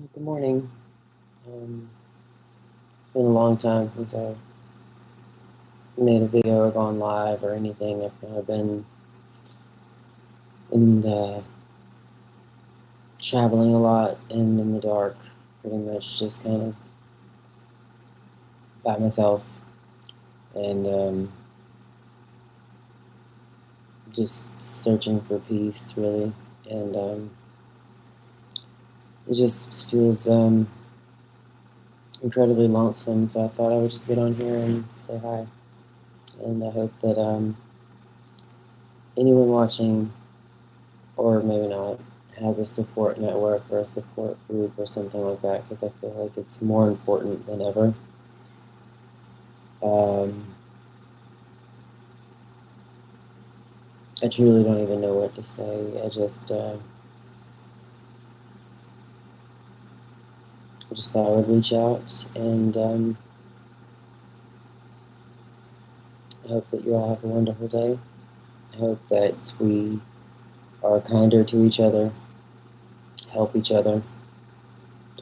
Good morning. It's been a long time since I've made a video or gone live or anything. I've kind of been in the traveling a lot and in the dark, pretty much just kind of by myself and just searching for peace, really. And it just feels incredibly lonesome. So I thought I would just get on here and say hi. And I hope that anyone watching, or maybe not, has a support network or a support group or something like that, because I feel like it's more important than ever. Um, I truly don't even know what to say. I just thought I would reach out, and I hope that you all have a wonderful day. I hope that we are kinder to each other, help each other,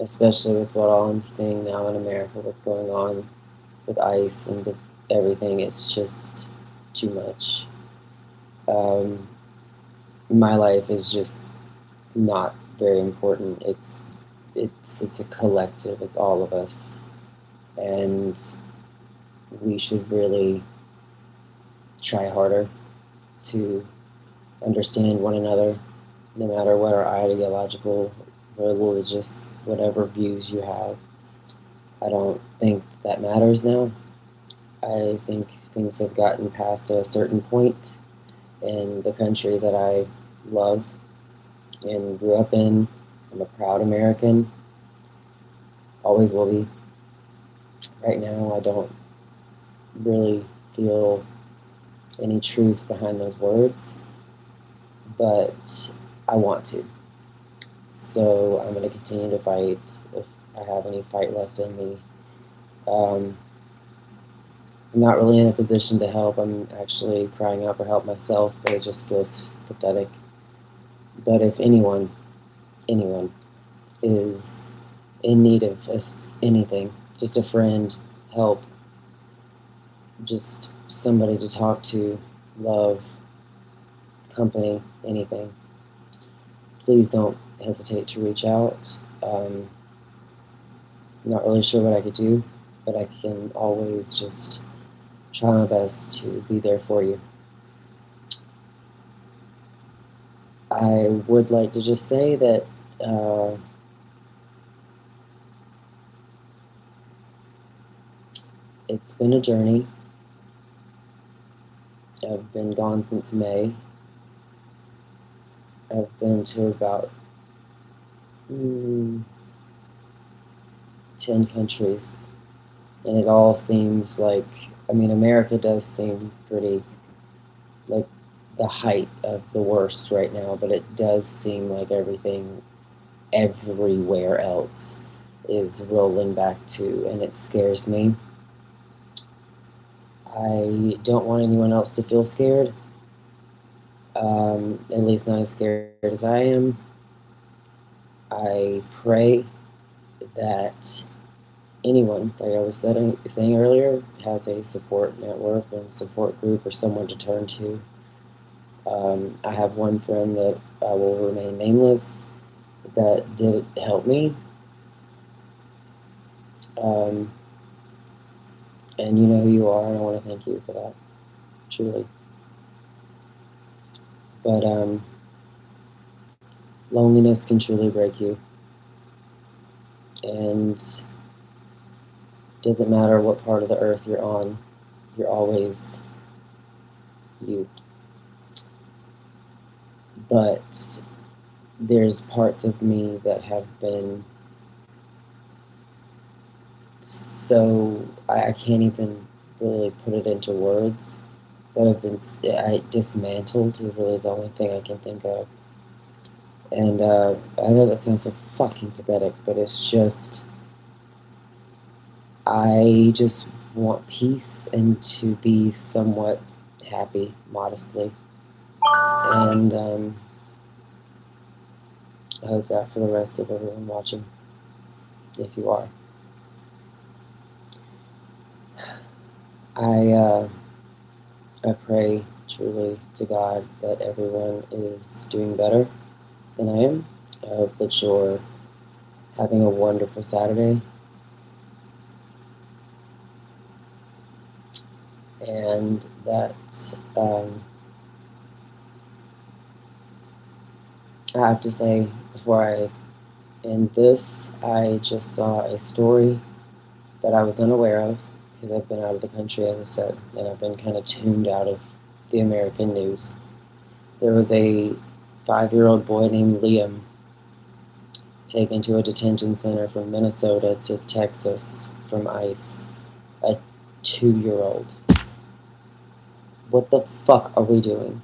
especially with what all I'm seeing now in America, what's going on with ICE and with everything. It's just too much. Um, my life is just not very important. It's a collective. It's all of us, and we should really try harder to understand one another, no matter what our ideological, religious, whatever views you have. I don't think that matters now. I think things have gotten past a certain point in the country that I love and grew up in. I'm a proud American, always will be. Right now, I don't really feel any truth behind those words, but I want to. So I'm going to continue to fight if I have any fight left in me. Um, I'm not really in a position to help. I'm actually crying out for help myself, but it just feels pathetic. But if anyone is in need of anything, just a friend, help, just somebody to talk to, love, company, anything, please don't hesitate to reach out. I'm not really sure what I could do, but I can always just try my best to be there for you. I would like to just say that uh, it's been a journey. I've been gone since May. I've been to about 10 countries, and it all seems like, I mean, America does seem pretty like the height of the worst right now, but it does seem like everything everywhere else is rolling back to, and it scares me. I don't want anyone else to feel scared, at least not as scared as I am. I pray that anyone, like I was saying earlier, has a support network and support group or someone to turn to. I have one friend that I will remain nameless that did help me. Um, and you know who you are, and I want to thank you for that, truly. But loneliness can truly break you, and doesn't matter what part of the earth you're on, you're always you. But there's parts of me that have been so I can't even really put it into words, that have been I dismantled is really the only thing I can think of. And I know that sounds so fucking pathetic, but it's just I just want peace and to be somewhat happy, modestly. And I hope that for the rest of everyone watching. if you are. I pray truly to God that everyone is doing better than I am. I hope that you're having a wonderful Saturday. And that I have to say, before I end this, I just saw a story that I was unaware of because I've been out of the country, as I said, and I've been kind of tuned out of the American news. There was a 5-year-old boy named Liam taken to a detention center from Minnesota to Texas from ICE. A 2-year-old. What the fuck are we doing?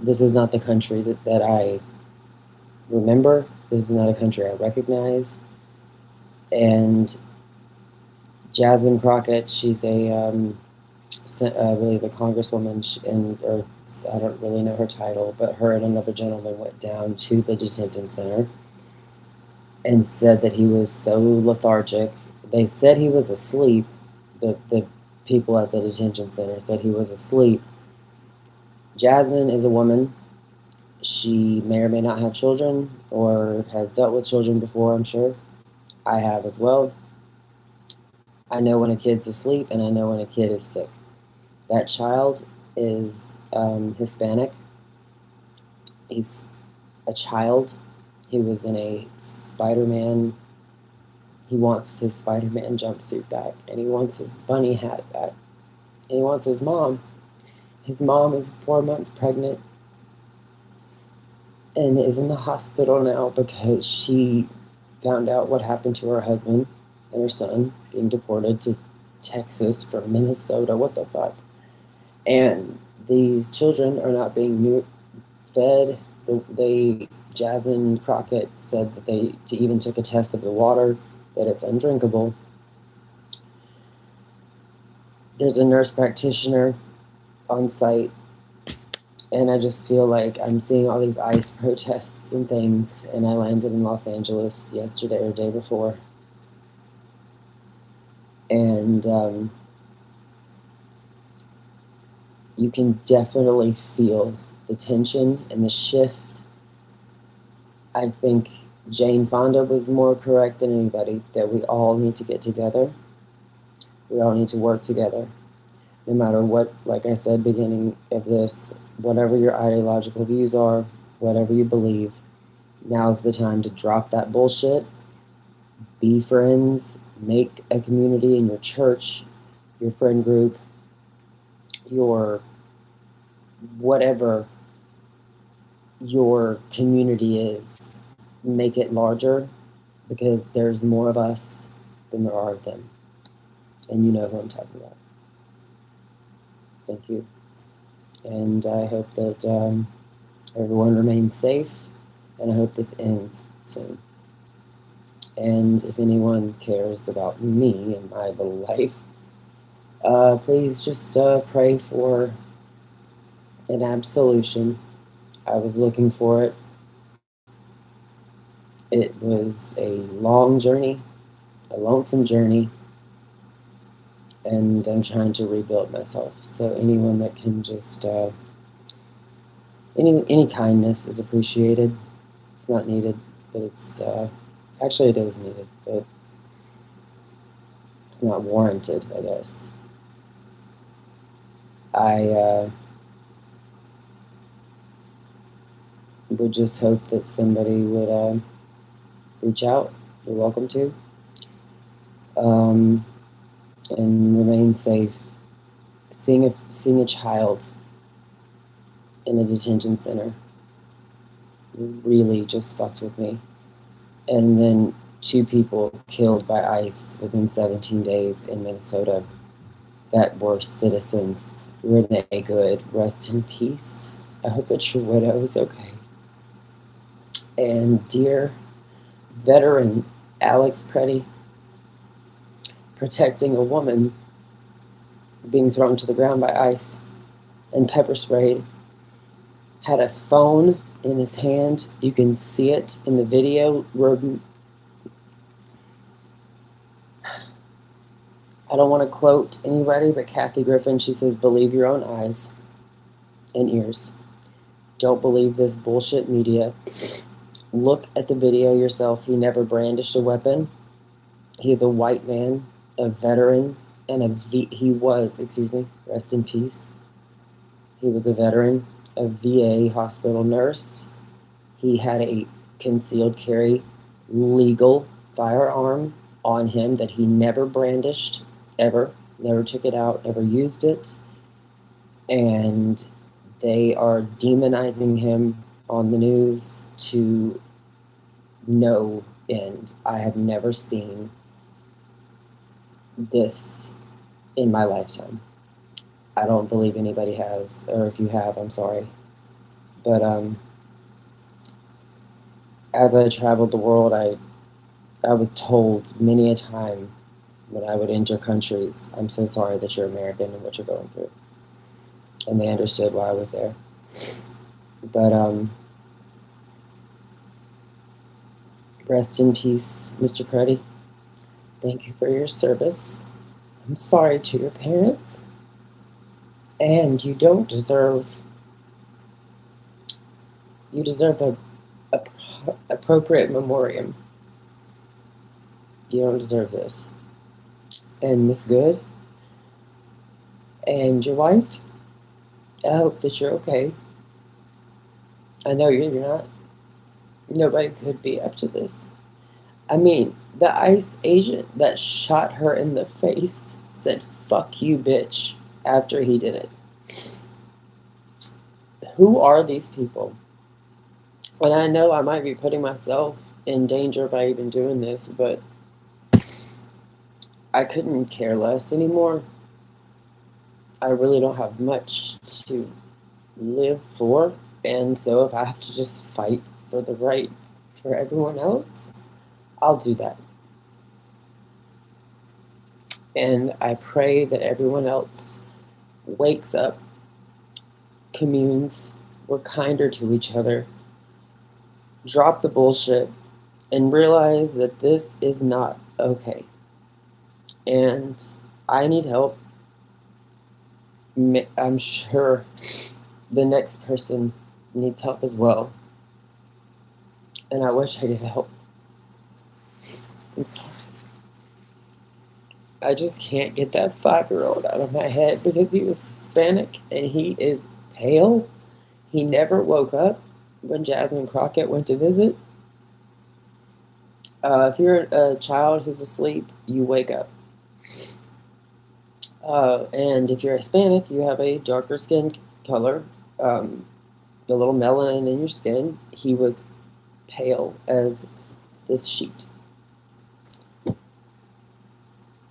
This is not the country that I remember. This is not a country I recognize. And Jasmine Crockett, she's I believe a congresswoman, or I don't really know her title, but her and another gentleman went down to the detention center and said that he was so lethargic. They said he was asleep. The people at the detention center said he was asleep. Jasmine is a woman. She may or may not have children or has dealt with children before, I'm sure. I have as well. I know when a kid's asleep and I know when a kid is sick. That child is Hispanic. He's a child. He was in a Spider-Man. He wants his Spider-Man jumpsuit back, and he wants his bunny hat back, and he wants his mom. His mom is 4 months pregnant and is in the hospital now because she found out what happened to her husband and her son being deported to Texas from Minnesota. What the fuck? And these children are not being fed. Jasmine Crockett said that they even took a test of the water, that it's undrinkable. There's a nurse practitioner on site, and I just feel like I'm seeing all these ICE protests and things, and I landed in Los Angeles yesterday or day before. And you can definitely feel the tension and the shift. I think Jane Fonda was more correct than anybody, that we all need to get together. We all need to work together. No matter what, like I said, beginning of this, whatever your ideological views are, whatever you believe, now's the time to drop that bullshit. Be friends. Make a community in your church, your friend group, your whatever your community is. Make it larger, because there's more of us than there are of them. And you know who I'm talking about. Thank you. And I hope that everyone remains safe, and I hope this ends soon. And if anyone cares about me and my little life, please just pray for an absolution. I was looking for it. It was a long journey, a lonesome journey, and I'm trying to rebuild myself. So anyone that can just, any kindness is appreciated. It's not needed, but it's, actually it is needed, but it's not warranted, I guess. I would just hope that somebody would reach out. You're welcome to. And remain safe. Seeing a child in a detention center really just fucks with me. And then 2 people killed by ICE within 17 days in Minnesota that were citizens. Renee Good, rest in peace. I hope that your widow is okay. And dear veteran Alex Preddy, protecting a woman being thrown to the ground by ICE and pepper sprayed, had a phone in his hand. You can see it in the video. I don't want to quote anybody, but Kathy Griffin, she says, believe your own eyes and ears. Don't believe this bullshit media. Look at the video yourself. He never brandished a weapon. He is a white man, a veteran, and he was, rest in peace. He was a veteran, a VA hospital nurse. He had a concealed carry legal firearm on him that he never brandished, ever, never took it out, never used it. And they are demonizing him on the news to no end. I have never seen this in my lifetime. I don't believe anybody has, or if you have, I'm sorry. But as I traveled the world, I was told many a time when I would enter countries, I'm so sorry that you're American and what you're going through. And they understood why I was there. But rest in peace, Mr. Preddy. Thank you for your service. I'm sorry to your parents. And you don't deserve, you deserve a appropriate memoriam. You don't deserve this. And Miss Good and your wife, I hope that you're okay. I know you're not. Nobody could be after this. I mean, the ICE agent that shot her in the face said, fuck you, bitch, after he did it. Who are these people? And I know I might be putting myself in danger by even doing this, but I couldn't care less anymore. I really don't have much to live for, and so if I have to just fight for the right for everyone else, I'll do that. And I pray that everyone else wakes up, communes, we're kinder to each other, drop the bullshit, and realize that this is not okay. And I need help. I'm sure the next person needs help as well. And I wish I could help. I'm sorry. I just can't get that 5-year-old out of my head because he was Hispanic and he is pale. He never woke up when Jasmine Crockett went to visit. If you're a child who's asleep, you wake up. And if you're Hispanic, you have a darker skin color, the little melanin in your skin. He was pale as this sheet.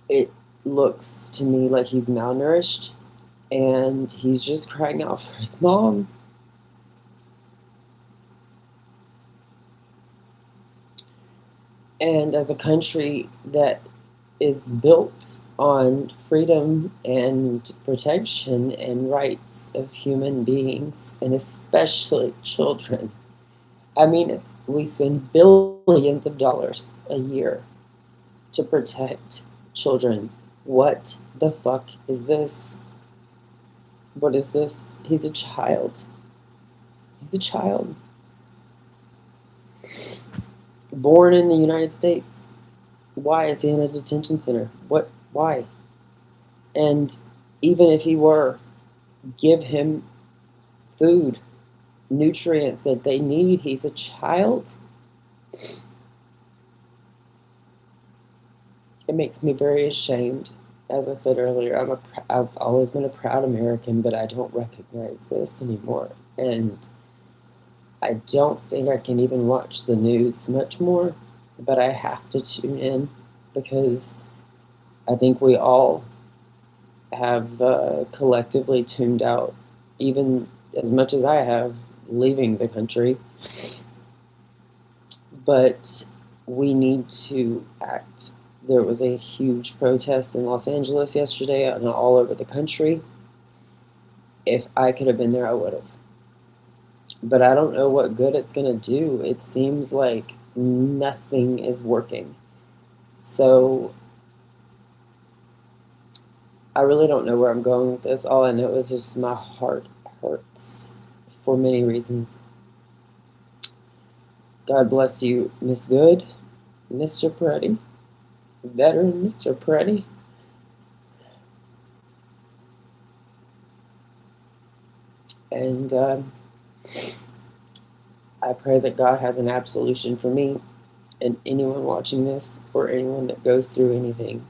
It looks to me like he's malnourished and he's just crying out for his mom. And as a country that is built on freedom and protection and rights of human beings, and especially children, I mean, we spend billions of dollars a year to protect children. What the fuck is this? What is this? He's a child. He's a child. Born in the United States. Why is he in a detention center? Why? And even if he were, give him food, nutrients that they need. He's a child. It makes me very ashamed. As I said earlier, I've always been a proud American, but I don't recognize this anymore. And I don't think I can even watch the news much more, but I have to tune in because I think we all have collectively tuned out, even as much as I have leaving the country. But we need to act. There was a huge protest in Los Angeles yesterday and all over the country. If I could have been there, I would have. But I don't know what good it's going to do. It seems like nothing is working. So I really don't know where I'm going with this. All I know is just my heart hurts for many reasons. God bless you, Miss Good, Mr. Peretti, veteran Mr. Peretti. And I pray that God has an absolution for me and anyone watching this or anyone that goes through anything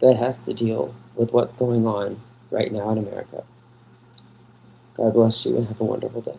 that has to deal with what's going on right now in America. God bless you and have a wonderful day.